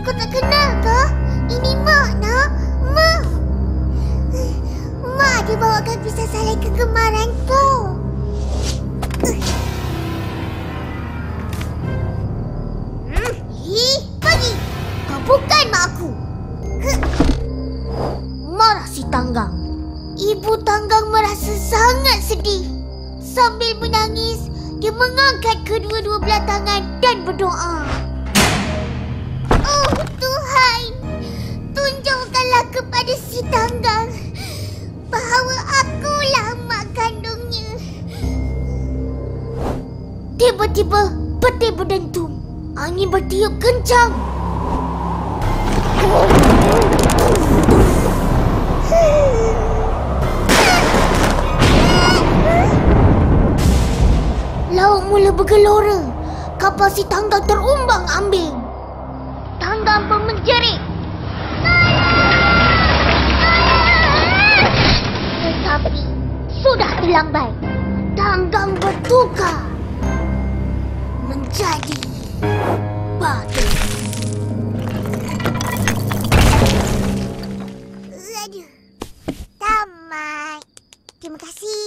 Kau tak kenal ke? Ini Mak, nak. Mak. Mak ada bawakan pisang salai kegemaran kau. Pergi. Kau bukan mak aku. Marah si Tanggang. Ibu Tanggang merasa sangat sedih. Sambil menangis, dia mengangkat kedua-dua belah tangan dan berdoa. Oh Tuhan, tunjukkanlah kepada si Tanggang bahawa akulah mak kandungnya. Tiba-tiba petir berdentum. Angin bertiup kencang. Laut mula bergelora. Kapal si Tanggang terumbang-ambing. Tanggang pun menjerit. Tetapi sudah terlambat. Tanggang bertukar menjadi batu. Aduh. Tamat. Terima kasih.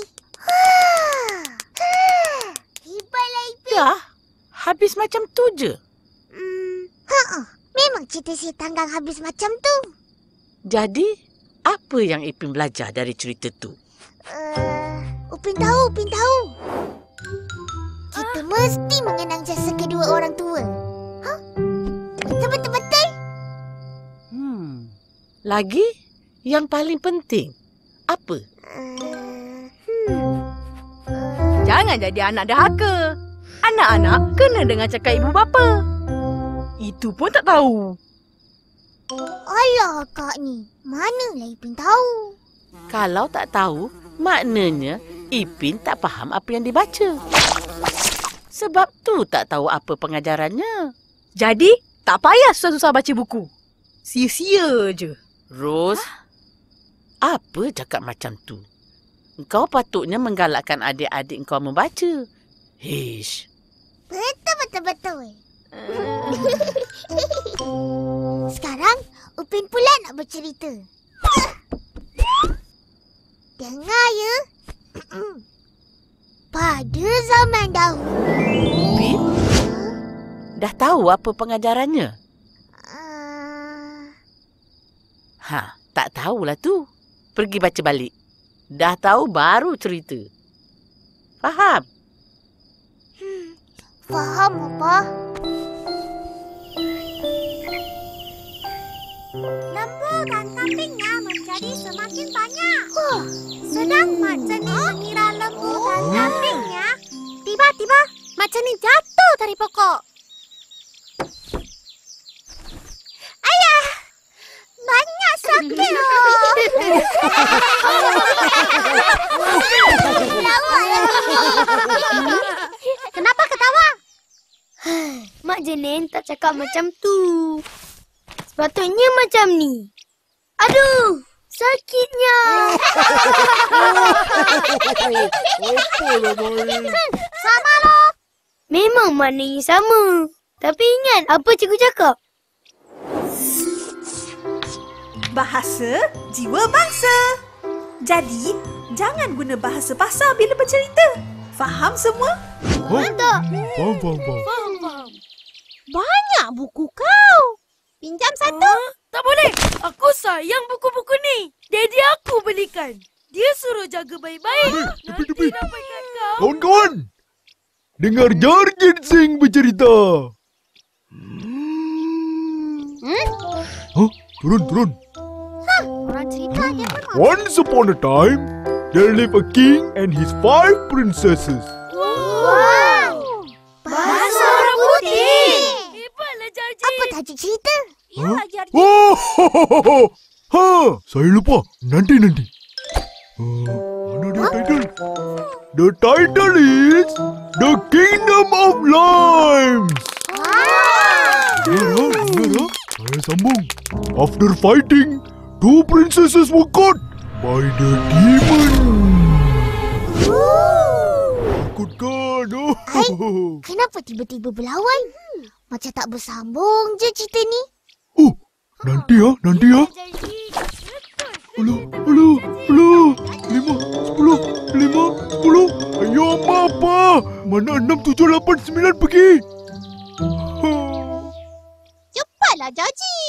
Hebatlah Ipin. Dah? Habis macam tu je? Memang cerita si Tanggang habis macam tu. Jadi, apa yang Ipin belajar dari cerita tu? Upin tahu. Kita mesti mengenang jasa kedua orang tua. Betul. Lagi, yang paling penting, apa? Jangan jadi anak dahaka. Anak-anak kena dengar cakap ibu bapa. Itu pun tak tahu. Alah kak ni, manalah Ipin tahu. Kalau tak tahu, maknanya Ipin tak faham apa yang dibaca. Sebab tu tak tahu apa pengajarannya. Jadi, tak payah susah-susah baca buku. Sia-sia je. Ros, apa cakap macam tu? Kau patutnya menggalakkan adik-adik kau membaca. Hish. Betul. Sekarang, Upin pula nak bercerita. Dengar ya. Pada zaman dahulu. Upin, dah tahu apa pengajarannya? Tak tahulah tu. Pergi baca balik. Dah tahu baru cerita. Faham? Faham, apa? Lembu dan kambingnya menjadi semakin banyak. Sedang Mak Ceni mengira lembu dan kambingnya, tiba-tiba Mak Ceni jatuh dari pokok. Ayah, banyak sakit. Kenapa ketawa? Mak Jenin tak cakap macam tu. Sepatutnya macam ni. Aduh, sakitnya. Sama loh. Memang maknanya sama. Tapi ingat apa cikgu cakap? Bahasa jiwa bangsa. Jadi, jangan guna bahasa pasar bila bercerita. Faham semua? Tak. Faham. Banyak buku kau. Pinjam satu. Tak boleh. Aku sayang buku-buku ni. Daddy aku belikan. Dia suruh jaga baik-baik. Nanti dapatkan kau. Kawan-kawan, dengar Jarjit Singh bercerita. Turun. Orang cerita je memang. Once upon a time, there lived a king and his 5 princesses. Wow! Bahasa orang putih. Hebatlah Jarji. Apa tajuk cerita? Saya lupa. Nanti. Mana dia title? The title is The Kingdom of Limes. Dengar. Saya sambung. After fighting, 2 princesses were caught by the demon. Takutkan. Kenapa tiba-tiba berlawan? Macam tak bersambung je cerita ni. Nanti ya. Ulu. 5, 10. Ayo, apa? Mana 6, 7, 8, 9 pergi? Cepatlah, Jaji.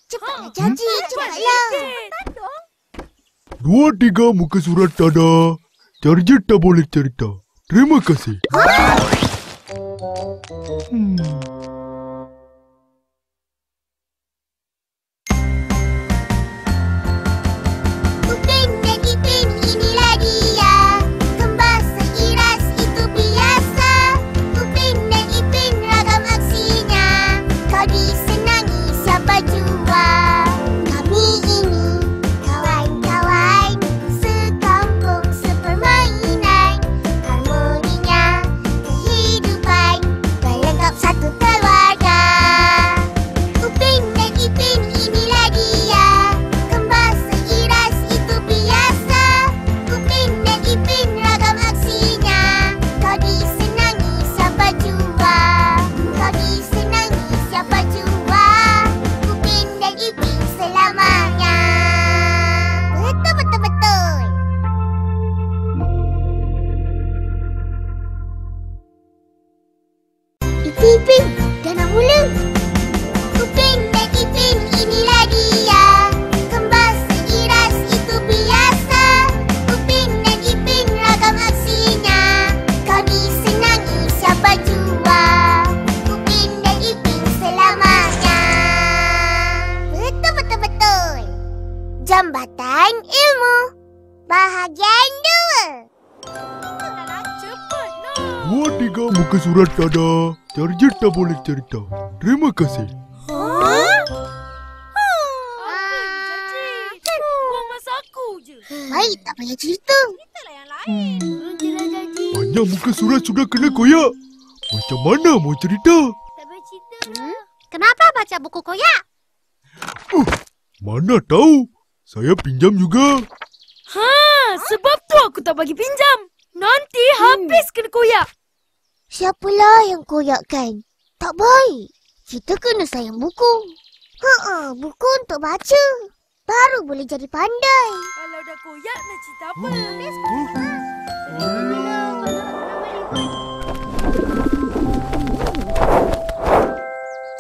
Cepatlah. 2, 3 muka surat ada. Target tak boleh cerita. Terima kasih. Upin dan Ipin, inilah dia. Kembar seiras itu biasa. Upin dan Ipin ragam aksinya. Kau disenangi siapa jua. Kami ini kawan-kawan, sekampung sepermainan. Harmoninya kehidupan, berlengkap satu keluarga. Upin dan Ipin, inilah dia. Kembar seiras itu biasa. Upin dan Ipin ragam aksinya. Kau disenangi siapa jua. Kau disenangi siapa jua. Upin dan Ipin selamanya. Betul. Ipin, dah nak mula. Upin dan Ipin, inilah dia. Kembar seiras itu biasa. Upin dan Ipin ragam aksinya. Kau disenangi siapa jua. Upin dan Ipin selamanya. Betul. Jambatan Ilmu Bahagian 2. 2, 3 muka surat ada. Target tak boleh cerita. Terima kasih. Buang masa aku je. Baik, tak payah cerita. Banyak muka surat sudah kena koyak. Macam mana mau cerita? Kenapa baca buku koyak? Mana tahu. Saya pinjam juga. Sebab tu aku tak bagi pinjam. Nanti habis kena koyak. Siapalah yang koyakkan? Tak baik. Kita kena sayang buku. Buku untuk baca. Baru boleh jadi pandai. Kalau dah koyak nak cerita apa?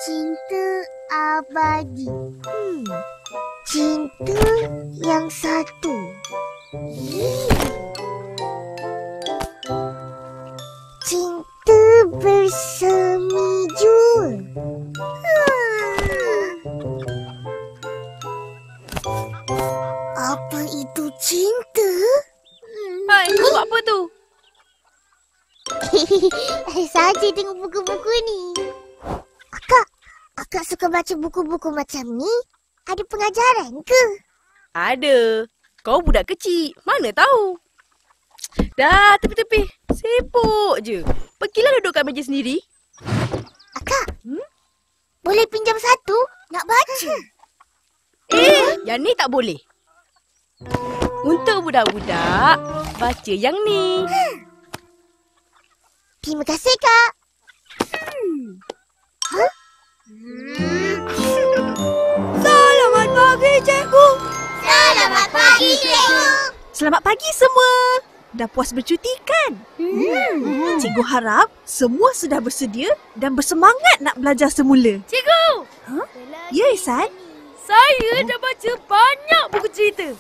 Cinta abadi. Cinta yang satu. Cinta bersemi jua. Apa itu cinta? Hai, kau buat apa tu? Saja tengok buku-buku ni. Akak suka baca buku-buku macam ni. Ada pengajaran ke? Ada. Kau budak kecil. Mana tahu? Dah, tepi-tepi. Sibuk je. Pergilah duduk kat meja sendiri. Akak, boleh pinjam satu? Nak baca. Yang ni tak boleh. Untuk budak-budak, baca yang ni. Terima kasih, Kak. Selamat pagi, cikgu. Selamat pagi, cikgu. Selamat pagi semua. Dah puas bercuti kan? Cikgu harap semua sudah bersedia dan bersemangat nak belajar semula. Cikgu, Ya, Ihsan? saya dah baca banyak buku cerita.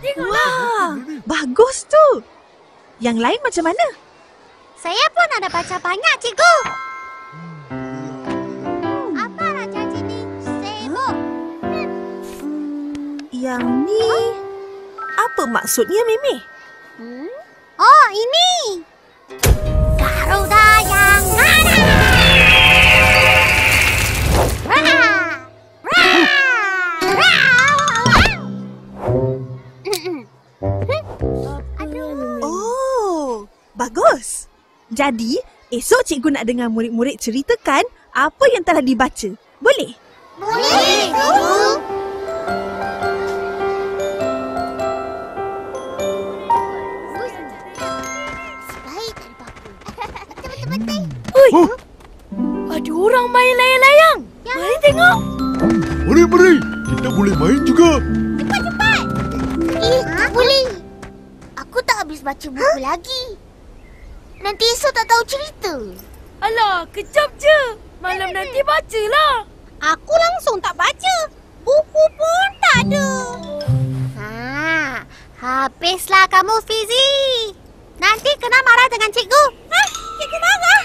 Tengoklah. Wah, bagus tu. Yang lain macam mana? Saya pun ada baca banyak, cikgu. Apa Raja Jini sibuk? Yang ni... Apa maksudnya, Mimi? Oh, ini. Garuda yang ada. Oh, bagus. Jadi, esok cikgu nak dengar murid-murid ceritakan apa yang telah dibaca. Boleh? Boleh, cikgu. Sebaik dari papu. Betul. Oi, ada orang main layang-layang. Mari tengok. Mari. Kita boleh main juga. Tak boleh. Aku tak habis baca buku lagi. Nanti esok tak tahu cerita. Alah, kejap je. Malam nanti bacalah. Aku langsung tak baca. Buku pun tak ada. Habislah kamu, Fizi. Nanti kena marah dengan cikgu. Cikgu marah.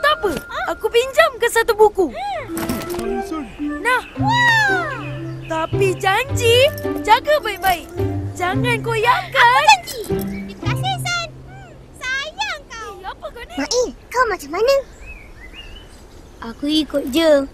Tak apa, aku pinjamkan satu buku. Nah. Tapi janji, jaga baik-baik. Jangan koyakkan. Janji. Terima kasih, San. Sayang kau. Apa kau ni? Main, kau macam mana? Aku ikut je.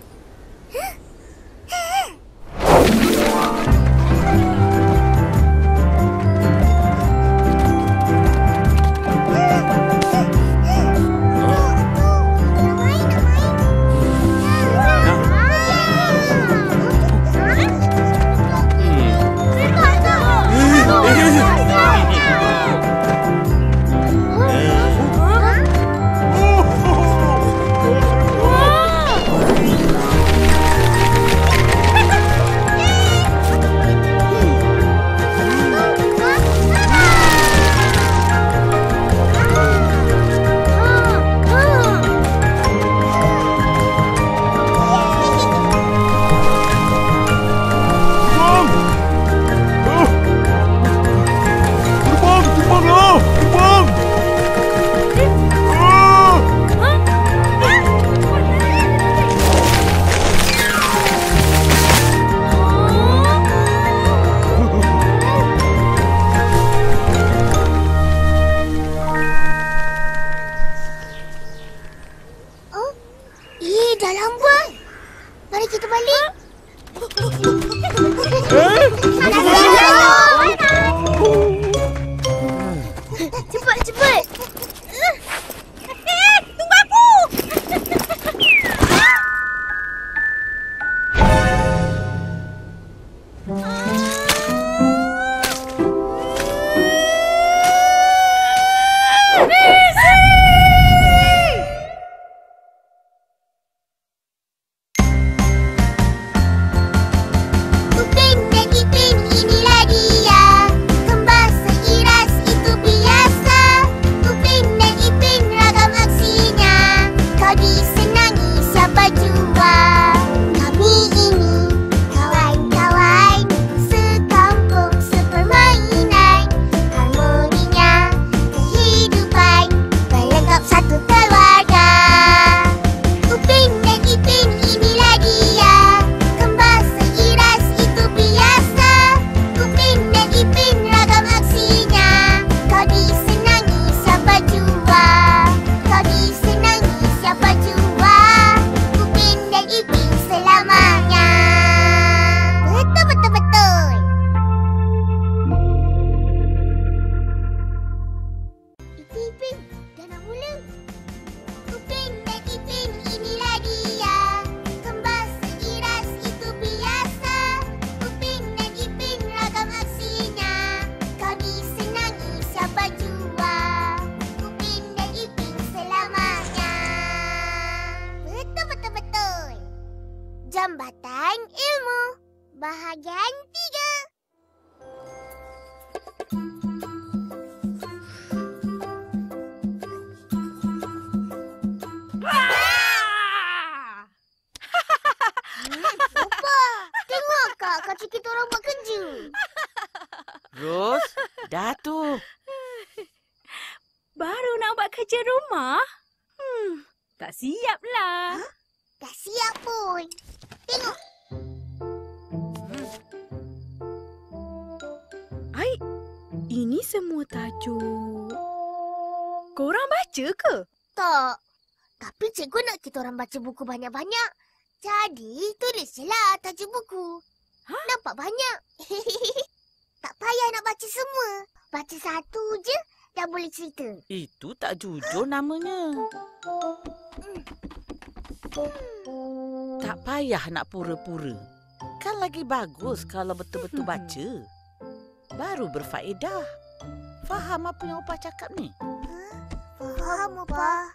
Dah lambat. Mari kita balik. Cepat. Tunggu aku. Jambatan Ilmu Bahagian 3. Opa, tengok Kak, kaki kita orang buat kerja. Ros, dah tu. Baru nak buat kerja rumah? Tak siap lah. Dah siap pun. Tengok. Ai, ini semua tajuk. Korang baca ke? Tak. Tapi cikgu nak kita orang baca buku banyak-banyak. Jadi, tulis je lah tajuk buku. Nampak banyak. Tak payah nak baca semua. Baca satu je, dah boleh cerita. Itu tak jujur namanya. Tak payah nak pura-pura. Kan lagi bagus kalau betul-betul baca. Baru berfaedah. Faham apa yang Opa cakap ni? Faham, Opa.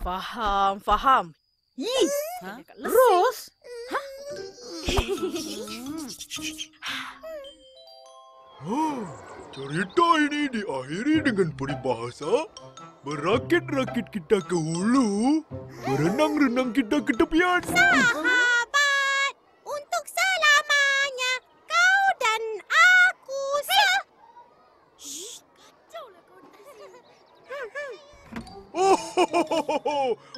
Faham. Ha? Ros? Cerita ini diakhiri dengan peribahasa. Berakit-rakit kita ke hulu, berenang-renang kita ke tepian. Sahabat, untuk selamanya kau dan aku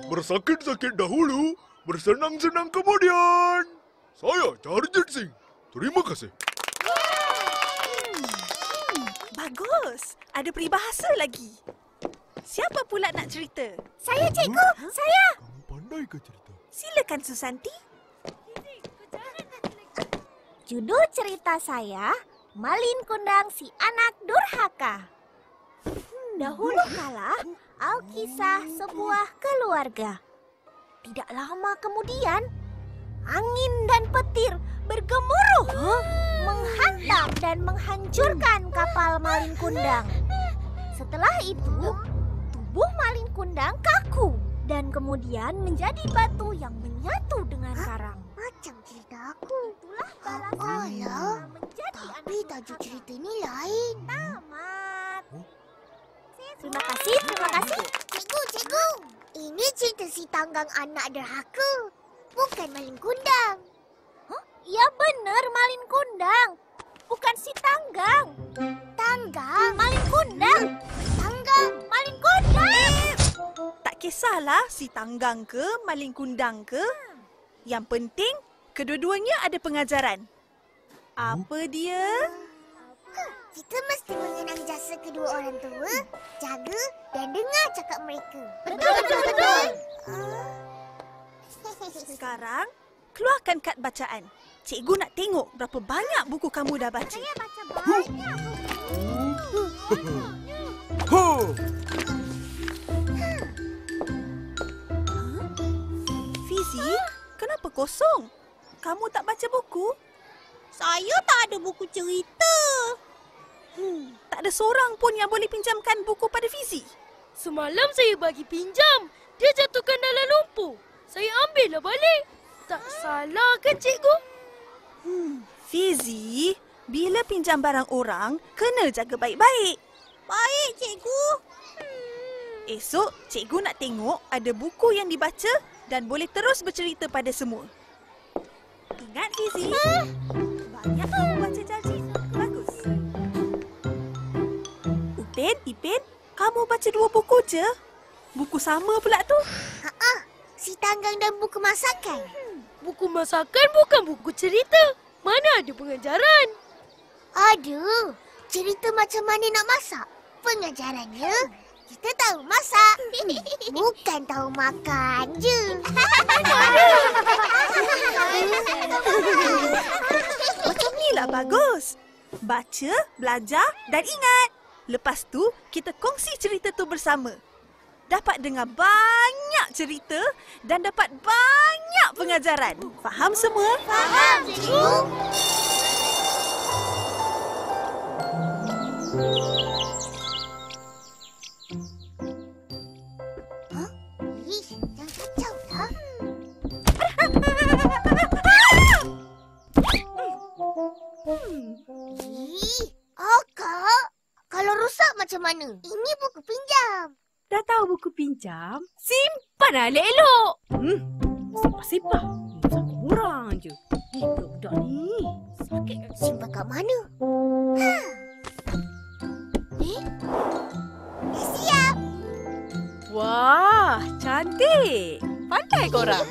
Bersakit-sakit dahulu, bersenang-senang kemudian. Saya Jarjit Singh. Terima kasih. Bagus. Ada peribahasa lagi. Siapa pula nak cerita? Saya, cikgu. Saya. Kamu pandai ke cerita? Silakan Susanti. Judul cerita saya, Malin Kundang si Anak Durhaka. Dahulu kala, Alkisah sebuah keluarga. Tidak lama kemudian, angin dan petir bergemuruh, menghantam dan menghancurkan kapal Malin Kundang. Setelah itu, tubuh Malin Kundang kaku dan kemudian menjadi batu yang menyatu dengan karang. Macam cerita aku. Itulah balasan Alah, menjadi tapi tajuk cerita ni lain. tamat. Terima kasih. Cikgu. Ini cerita si Tanggang anak derhaka. Bukan Malin Kundang. Ya benar, Malin Kundang. Bukan si Tanggang. Tanggang. Malin Kundang. Tanggang. Malin Kundang. Tak kisahlah si Tanggang ke, Malin Kundang ke. Yang penting, kedua-duanya ada pengajaran. Apa dia? Kita mesti mengenang jasa kedua orang tua, jaga dan dengar cakap mereka. Betul. Sekarang, keluarkan kad bacaan. Cikgu nak tengok berapa banyak buku kamu dah baca. Saya baca banyak. Fizi, kenapa kosong? Kamu tak baca buku? Saya tak ada buku cerita. Tak ada seorang pun yang boleh pinjamkan buku pada Fizi. Semalam saya bagi pinjam. Dia jatuhkan dalam lumpur. Saya ambillah balik. Tak salah kan, cikgu? Fizi, bila pinjam barang orang, kena jaga baik-baik. Baik, cikgu. Esok, cikgu nak tengok ada buku yang dibaca dan boleh terus bercerita pada semua. Ingat, Fizi. Banyak kamu baca janji. Bagus. Ipin, kamu baca 2 buku je? Buku sama pula tu. Si Tanggang dan buku masakan. Buku masakan bukan buku cerita. Mana ada pengajaran? Aduh, cerita macam mana nak masak. Pengajarannya, kita tahu masak. Bukan tahu makan je. Macam ni lah bagus. Baca, belajar dan ingat. Lepas tu, kita kongsi cerita tu bersama. Dapat dengar banyak cerita dan dapat banyak pengajaran. Faham semua? Faham, cikgu? Ih, jangan kacau lah. Akak, kalau rusak macam mana? Ini buku pinjam. Dah tahu buku pinjam? Simpan elok-elok. Sipah-sipah. Sama orang je. Budak ni. Sakit kan? Simpan kat mana? Siap. Wah, cantik. Pandai korang.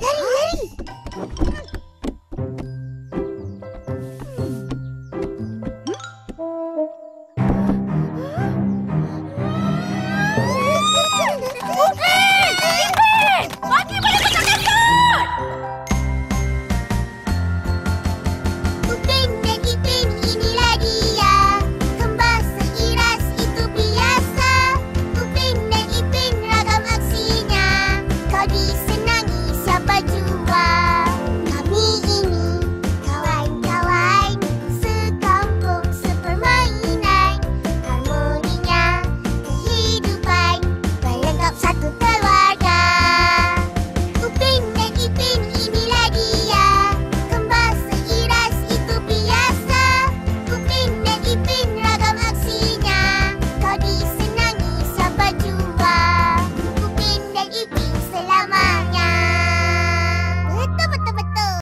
Lari. Bagi